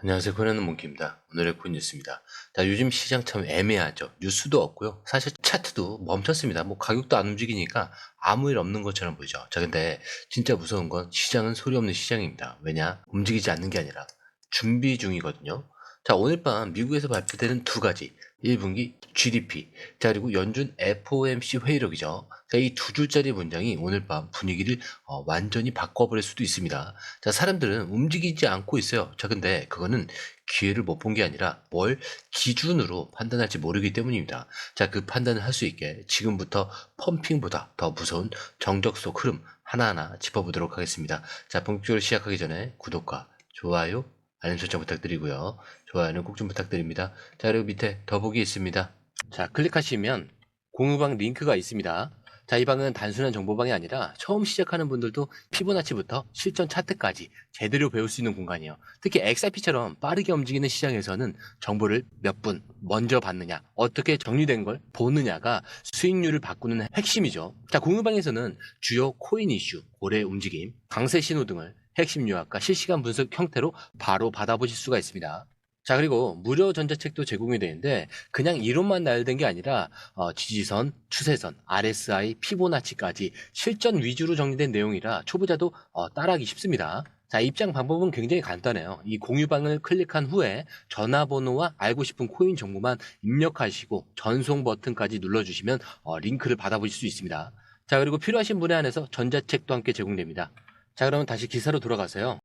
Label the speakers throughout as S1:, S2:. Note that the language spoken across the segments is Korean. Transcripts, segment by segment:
S1: 안녕하세요. 코리아는 몽키입니다. 오늘의 코인 뉴스입니다. 자, 요즘 시장 참 애매하죠. 뉴스도 없고요. 사실 차트도 멈췄습니다. 뭐 가격도 안 움직이니까 아무 일 없는 것처럼 보이죠. 자, 근데 진짜 무서운 건 시장은 소리 없는 시장입니다. 왜냐? 움직이지 않는 게 아니라 준비 중이거든요. 자, 오늘 밤 미국에서 발표되는 두 가지 1분기 GDP, 자, 그리고 연준 FOMC 회의록이죠. 자, 이 두 줄짜리 문장이 오늘 밤 분위기를 완전히 바꿔버릴 수도 있습니다. 자, 사람들은 움직이지 않고 있어요. 자, 근데 그거는 기회를 못 본 게 아니라 뭘 기준으로 판단할지 모르기 때문입니다. 자, 그 판단을 할 수 있게 지금부터 펌핑보다 더 무서운 정적 속 흐름 하나하나 짚어보도록 하겠습니다. 자, 본격적으로 시작하기 전에 구독과 좋아요, 알림 설정 부탁드리고요. 좋아요는 꼭 좀 부탁드립니다. 자, 그리고 밑에 더보기 있습니다. 자, 클릭하시면 공유방 링크가 있습니다. 자, 이 방은 단순한 정보방이 아니라 처음 시작하는 분들도 피보나치부터 실전 차트까지 제대로 배울 수 있는 공간이에요. 특히 XRP처럼 빠르게 움직이는 시장에서는 정보를 몇 분 먼저 받느냐, 어떻게 정리된 걸 보느냐가 수익률을 바꾸는 핵심이죠. 자, 공유방에서는 주요 코인 이슈, 고래 움직임, 강세 신호 등을 핵심 요약과 실시간 분석 형태로 바로 받아보실 수가 있습니다. 자, 그리고 무료 전자책도 제공이 되는데 그냥 이론만 나열된 게 아니라 지지선, 추세선, RSI, 피보나치까지 실전 위주로 정리된 내용이라 초보자도 따라하기 쉽습니다. 자, 입장 방법은 굉장히 간단해요. 이 공유방을 클릭한 후에 전화번호와 알고 싶은 코인 정보만 입력하시고 전송 버튼까지 눌러주시면 링크를 받아보실 수 있습니다. 자, 그리고 필요하신 분에 한해서 전자책도 함께 제공됩니다. 자, 그러면 다시 기사로 돌아가서요.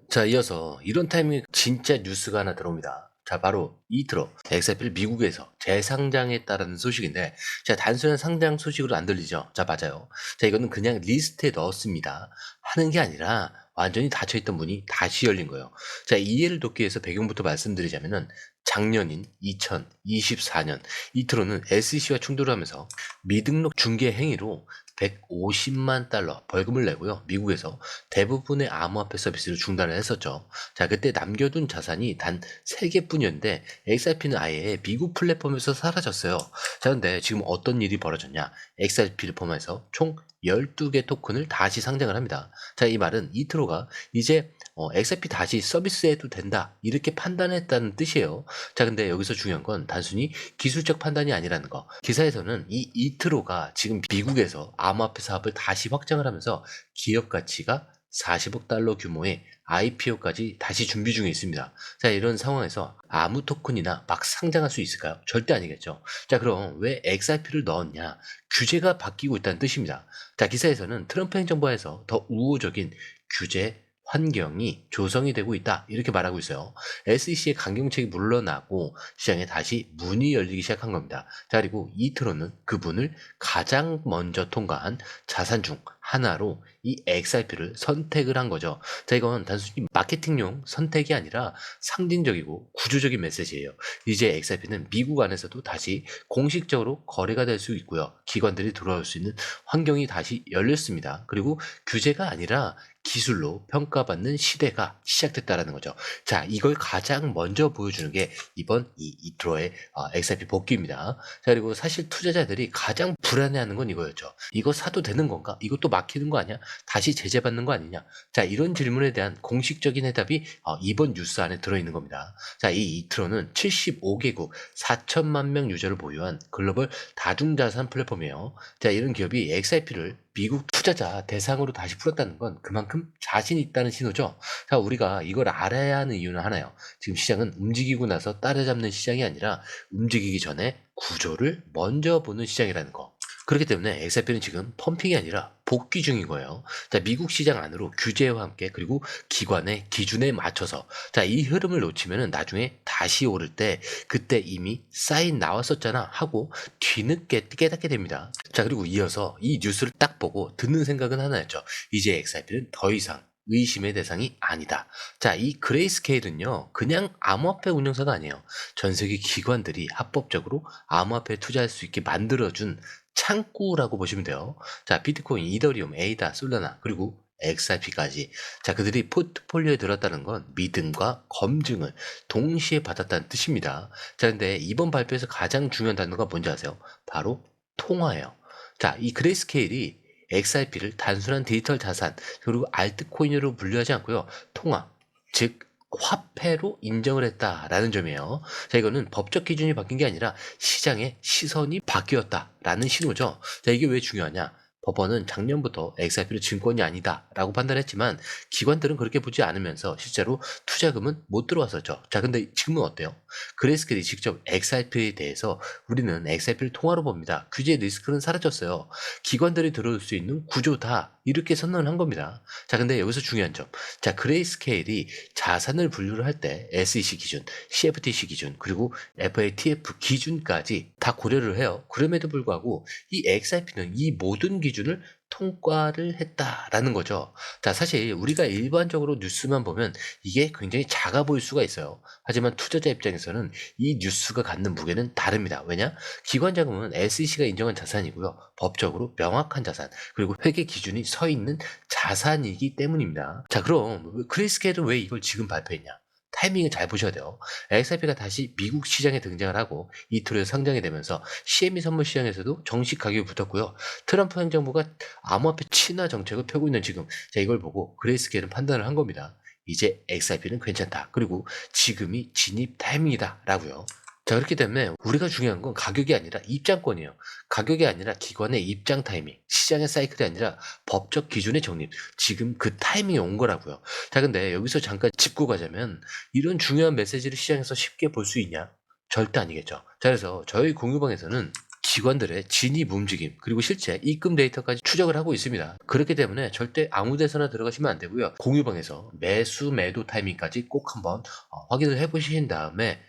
S1: 자, 이어서 이런 타이밍에 진짜 뉴스가 하나 들어옵니다. 자, 바로 이트로 엑스애플 미국에서 재상장했다라는 소식인데, 자, 단순한 상장 소식으로 안 들리죠? 자, 맞아요. 자, 이거는 그냥 리스트에 넣었습니다 하는 게 아니라 완전히 닫혀있던 문이 다시 열린 거예요. 자, 이해를 돕기 위해서 배경부터 말씀드리자면은 작년인 2024년 이트로는 SEC와 충돌을 하면서 미등록 중개 행위로 150만 달러 벌금을 내고요. 미국에서 대부분의 암호화폐 서비스를 중단을 했었죠. 자, 그때 남겨둔 자산이 단 3개뿐이었는데 XRP는 아예 미국 플랫폼에서 사라졌어요. 자, 근데 지금 어떤 일이 벌어졌냐? XRP 플랫폼에서 총 12개 토큰을 다시 상장을 합니다. 자, 이 말은 이트로가 이제 XRP 다시 서비스해도 된다, 이렇게 판단했다는 뜻이에요. 자, 근데 여기서 중요한 건 단순히 기술적 판단이 아니라는 거. 기사에서는 이 이트로가 지금 미국에서 암호화폐 사업을 다시 확장을 하면서 기업 가치가 40억 달러 규모의 IPO까지 다시 준비 중에 있습니다. 자, 이런 상황에서 아무 토큰이나 막 상장할 수 있을까요? 절대 아니겠죠. 자, 그럼 왜 XRP를 넣었냐? 규제가 바뀌고 있다는 뜻입니다. 자, 기사에서는 트럼프 행정부에서 더 우호적인 규제 환경이 조성이 되고 있다, 이렇게 말하고 있어요. SEC의 강경책이 물러나고 시장에 다시 문이 열리기 시작한 겁니다. 자, 그리고 이트로는 그분을 가장 먼저 통과한 자산 중 하나로 이 XRP를 선택을 한 거죠. 자, 이건 단순히 마케팅용 선택이 아니라 상징적이고 구조적인 메시지예요. 이제 XRP는 미국 안에서도 다시 공식적으로 거래가 될 수 있고요. 기관들이 들어올 수 있는 환경이 다시 열렸습니다. 그리고 규제가 아니라 기술로 평가받는 시대가 시작됐다라는 거죠. 자, 이걸 가장 먼저 보여주는 게 이번 이 이트로의 XRP 복귀입니다. 자, 그리고 사실 투자자들이 가장 불안해하는 건 이거였죠. 이거 사도 되는 건가? 이것도 막히는 거 아니야? 다시 제재받는 거 아니냐? 자, 이런 질문에 대한 공식적인 해답이 이번 뉴스 안에 들어있는 겁니다. 자, 이 이트로는 75개국 4천만 명 유저를 보유한 글로벌 다중자산 플랫폼이에요. 자, 이런 기업이 XRP를 미국 투자자 대상으로 다시 풀었다는 건 그만큼 자신 있다는 신호죠. 자, 우리가 이걸 알아야 하는 이유는 하나요. 지금 시장은 움직이고 나서 따라잡는 시장이 아니라 움직이기 전에 구조를 먼저 보는 시장이라는 거. 그렇기 때문에 XRP는 지금 펌핑이 아니라 복귀 중인 거예요. 자, 미국 시장 안으로 규제와 함께 그리고 기관의 기준에 맞춰서, 자, 이 흐름을 놓치면은 나중에 다시 오를 때 그때 이미 사인 나왔었잖아 하고 뒤늦게 깨닫게 됩니다. 자, 그리고 이어서 이 뉴스를 딱 보고 드는 생각은 하나였죠. 이제 XRP는 더 이상 의심의 대상이 아니다. 자, 이 그레이스케일은요, 그냥 암호화폐 운영사가 아니에요. 전 세계 기관들이 합법적으로 암호화폐에 투자할 수 있게 만들어준 창구라고 보시면 돼요. 자, 비트코인, 이더리움, 에이다, 솔라나, 그리고 XRP까지. 자, 그들이 포트폴리오에 들었다는 건 믿음과 검증을 동시에 받았다는 뜻입니다. 자, 근데 이번 발표에서 가장 중요한 단어가 뭔지 아세요? 바로 통화예요. 자, 이 그레이스케일이 XRP를 단순한 디지털 자산 그리고 알트코인으로 분류하지 않고요. 통화, 즉 화폐로 인정을 했다라는 점이에요. 자, 이거는 법적 기준이 바뀐 게 아니라 시장의 시선이 바뀌었다라는 신호죠. 자, 이게 왜 중요하냐? 법원은 작년부터 XRP는 증권이 아니다라고 판단했지만 기관들은 그렇게 보지 않으면서 실제로 투자금은 못 들어왔었죠. 자, 근데 지금은 어때요? 그레이스케일이 직접 XRP에 대해서 우리는 XRP를 통화로 봅니다. 규제 리스크는 사라졌어요. 기관들이 들어올 수 있는 구조다. 이렇게 선언을 한 겁니다. 자, 근데 여기서 중요한 점. 자, 그레이스케일이 자산을 분류를 할 때 SEC 기준, CFTC 기준, 그리고 FATF 기준까지 다 고려를 해요. 그럼에도 불구하고 이 XRP는 이 모든 기준을 통과를 했다라는 거죠. 자, 사실 우리가 일반적으로 뉴스만 보면 이게 굉장히 작아 보일 수가 있어요. 하지만 투자자 입장에서는 이 뉴스가 갖는 무게는 다릅니다. 왜냐? 기관 자금은 SEC가 인정한 자산이고요. 법적으로 명확한 자산, 그리고 회계 기준이 서 있는 자산이기 때문입니다. 자, 그럼 크리스케일은 왜 이걸 지금 발표했냐? 타이밍을 잘 보셔야 돼요. XRP가 다시 미국 시장에 등장을 하고 이틀에 상장이 되면서 CME 선물 시장에서도 정식 가격이 붙었고요. 트럼프 행정부가 암호화폐 친화 정책을 펴고 있는 지금, 자, 이걸 보고 그레이스케일은 판단을 한 겁니다. 이제 XRP는 괜찮다. 그리고 지금이 진입 타이밍이다 라고요. 자, 그렇기 때문에 우리가 중요한 건 가격이 아니라 입장권이에요. 가격이 아니라 기관의 입장 타이밍, 시장의 사이클이 아니라 법적 기준의 정립. 지금 그 타이밍이 온 거라고요. 자, 근데 여기서 잠깐 짚고 가자면 이런 중요한 메시지를 시장에서 쉽게 볼 수 있냐? 절대 아니겠죠. 자, 그래서 저희 공유방에서는 기관들의 진입 움직임, 그리고 실제 입금 데이터까지 추적을 하고 있습니다. 그렇기 때문에 절대 아무 데서나 들어가시면 안 되고요. 공유방에서 매수 매도 타이밍까지 꼭 한번 확인을 해보신 다음에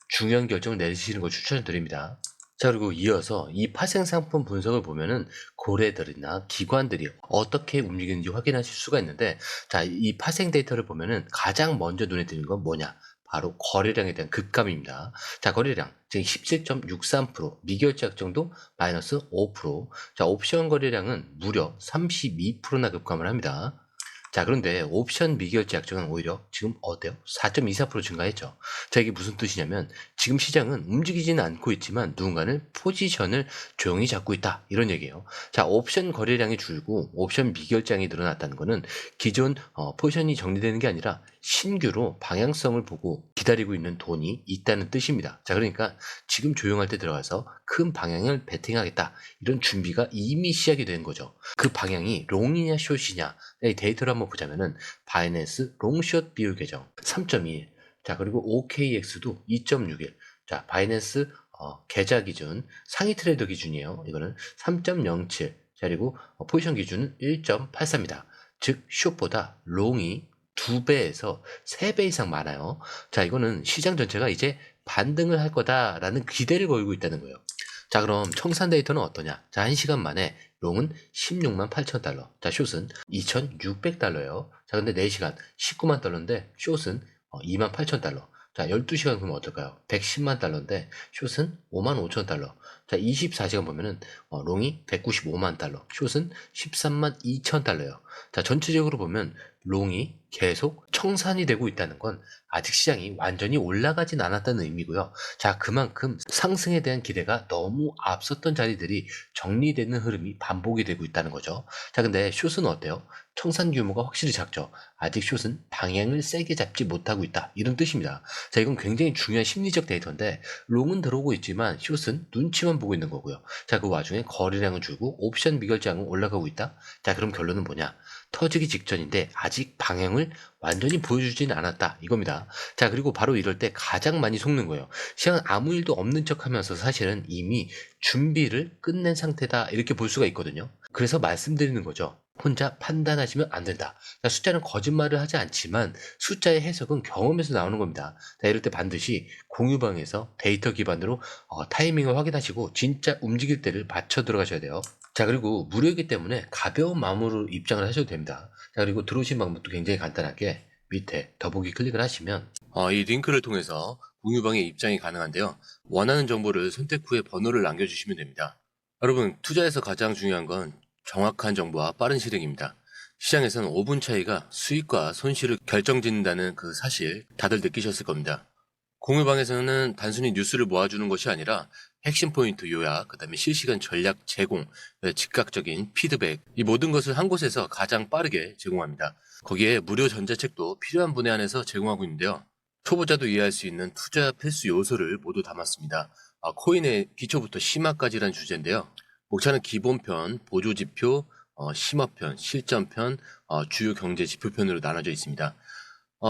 S1: 중요한 결정을 내리시는 걸 추천드립니다. 자, 그리고 이어서 이 파생 상품 분석을 보면은 고래들이나 기관들이 어떻게 움직이는지 확인하실 수가 있는데, 자, 이 파생 데이터를 보면은 가장 먼저 눈에 띄는 건 뭐냐? 바로 거래량에 대한 급감입니다. 자, 거래량 지금 17.63%, 미결제 약정도 마이너스 5%. 자, 옵션 거래량은 무려 32%나 급감을 합니다. 자, 그런데 옵션 미결제 약정은 오히려 지금 어때요? 4.24% 증가했죠. 자, 이게 무슨 뜻이냐면 지금 시장은 움직이지는 않고 있지만 누군가는 포지션을 조용히 잡고 있다, 이런 얘기예요. 자, 옵션 거래량이 줄고 옵션 미결장이 늘어났다는 거는 기존 포지션이 정리되는 게 아니라 신규로 방향성을 보고 기다리고 있는 돈이 있다는 뜻입니다. 자, 그러니까 지금 조용할 때 들어가서 큰 방향을 베팅하겠다, 이런 준비가 이미 시작이 된 거죠. 그 방향이 롱이냐 숏이냐, 이 데이터를 한번 보자면은 바이낸스 롱숏 비율 계정 3.21. 자, 그리고 OKX도 2.61. 자, 바이낸스 계좌 기준 상위 트레이더 기준이에요. 이거는 3.07. 자, 그리고 포지션 기준은 1.83입니다. 즉 숏보다 롱이 2배에서 3배 이상 많아요. 자, 이거는 시장 전체가 이제 반등을 할 거다라는 기대를 걸고 있다는 거예요. 자, 그럼 청산 데이터는 어떠냐? 자, 1시간 만에 롱은 16만 8천 달러. 자, 숏은 2,600달러예요. 자, 근데 4시간 19만 달러인데 숏은 2만 8천 달러. 자, 12시간 그러면 어떨까요? 110만 달러인데 숏은 5만 5천 달러. 자, 24시간 보면은 롱이 195만 달러, 숏은 13만 2천 달러예요. 자, 전체적으로 보면 롱이 계속 청산이 되고 있다는 건 아직 시장이 완전히 올라가진 않았다는 의미고요. 자, 그만큼 상승에 대한 기대가 너무 앞섰던 자리들이 정리되는 흐름이 반복이 되고 있다는 거죠. 자, 근데 숏은 어때요? 청산 규모가 확실히 작죠. 아직 숏은 방향을 세게 잡지 못하고 있다, 이런 뜻입니다. 자, 이건 굉장히 중요한 심리적 데이터인데 롱은 들어오고 있지만 숏은 눈치만 보고 있는 거고요. 자, 그 와중에 거래량은 줄고 옵션 미결장은 올라가고 있다. 자, 그럼 결론은 뭐냐? 터지기 직전인데 아직 방향을 완전히 보여주진 않았다, 이겁니다. 자, 그리고 바로 이럴 때 가장 많이 속는 거예요. 시장은 아무 일도 없는 척 하면서 사실은 이미 준비를 끝낸 상태다, 이렇게 볼 수가 있거든요. 그래서 말씀드리는 거죠. 혼자 판단하시면 안 된다. 자, 숫자는 거짓말을 하지 않지만 숫자의 해석은 경험에서 나오는 겁니다. 자, 이럴 때 반드시 공유방에서 데이터 기반으로 타이밍을 확인하시고 진짜 움직일 때를 맞춰 들어가셔야 돼요. 자, 그리고 무료이기 때문에 가벼운 마음으로 입장을 하셔도 됩니다. 자, 그리고 들어오신 방법도 굉장히 간단하게 밑에 더보기 클릭을 하시면 이 링크를 통해서 공유방에 입장이 가능한데요. 원하는 정보를 선택 후에 번호를 남겨주시면 됩니다. 여러분, 투자에서 가장 중요한 건 정확한 정보와 빠른 실행입니다. 시장에서는 5분 차이가 수익과 손실을 결정짓는다는 그 사실 다들 느끼셨을 겁니다. 공유방에서는 단순히 뉴스를 모아주는 것이 아니라 핵심 포인트 요약, 그 다음에 실시간 전략 제공, 즉각적인 피드백, 이 모든 것을 한 곳에서 가장 빠르게 제공합니다. 거기에 무료 전자책도 필요한 분에 한해서 제공하고 있는데요. 초보자도 이해할 수 있는 투자 필수 요소를 모두 담았습니다. 코인의 기초부터 심화까지란 주제인데요. 목차는 기본편, 보조지표, 심화편, 실전편, 주요 경제 지표편으로 나눠져 있습니다.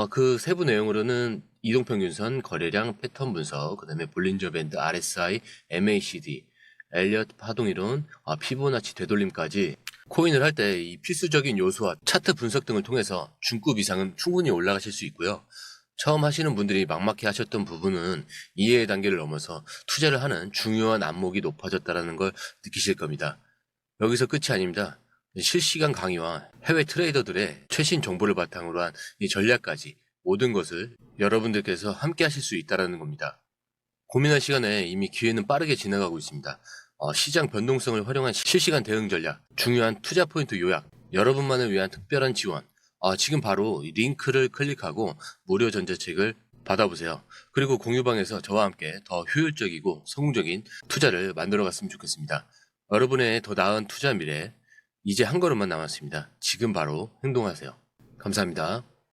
S1: 그 세부 내용으로는 이동평균선, 거래량, 패턴 분석, 그 다음에 볼린저 밴드, RSI, MACD, 엘리엇 파동이론, 피보나치 되돌림까지 코인을 할 때 이 필수적인 요소와 차트 분석 등을 통해서 중급 이상은 충분히 올라가실 수 있고요. 처음 하시는 분들이 막막해 하셨던 부분은 이해의 단계를 넘어서 투자를 하는 중요한 안목이 높아졌다는 걸 느끼실 겁니다. 여기서 끝이 아닙니다. 실시간 강의와 해외 트레이더들의 최신 정보를 바탕으로 한 이 전략까지 모든 것을 여러분들께서 함께 하실 수 있다는 겁니다. 고민할 시간에 이미 기회는 빠르게 지나가고 있습니다. 시장 변동성을 활용한 실시간 대응 전략, 중요한 투자 포인트 요약, 여러분만을 위한 특별한 지원. 지금 바로 이 링크를 클릭하고 무료 전자책을 받아보세요. 그리고 공유방에서 저와 함께 더 효율적이고 성공적인 투자를 만들어 갔으면 좋겠습니다. 여러분의 더 나은 투자 미래, 이제 한 걸음만 남았습니다. 지금 바로 행동하세요. 감사합니다.